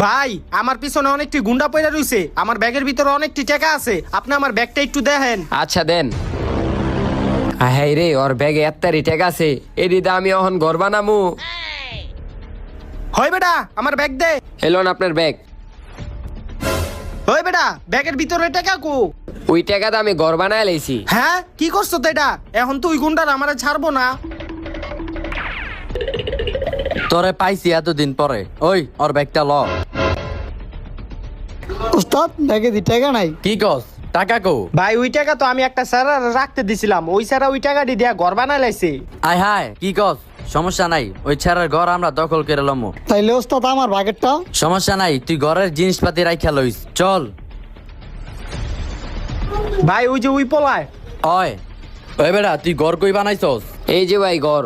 ভাই আমার পিছনে অনেকটি গুন্ডা পয়রা রইছে, আমার ব্যাগের ভিতরে অনেকটি টাকা আছে, আপনি আমার ব্যাগটা একটু দেখেন। আচ্ছা দেন। হ্যাঁ রে, ওর ব্যাগে এত্তারি টেক আছে, এদিকে আমি এখন ঘর বানামু। হয় বেটা আমার ব্যাগ দে। এলোন আপনার ব্যাগ। হয় বেটা ব্যাগের ভিতরে টাকা কো? ওই টাকাতে আমি ঘর বানায় লাইছি। হ্যাঁ কি করছো তো এটা? এখন তুই গুন্ডার আমারে ছাড়বো না। তোরে পাইছি এতদিন পরে, ওই ওর ব্যাগটা ল। উস্তাদ ব্যাগে দি টাকা নাই। কি কস, টাকা কো? ভাই ওই টাকা তো আমি একটা স্যার রাখতে দিছিলাম, ওই স্যার ওই টাকাটি দিয়া ঘর বানায় লাইছে। আয় হায়, কি কস? সমস্যা নাই, ওই ছেড়ার ঘর আমরা দখল করে লমু। তাইলে উস্তাদ আমার ভাগেরটা। সমস্যা নাই, তুই ঘরের জিনিসপাতি রাইখা লইস, চল। ভাই ওই যে ওই পলায়। ওই বেটা, তুই ঘর কই বানাইছস? এই যে ভাই ঘর।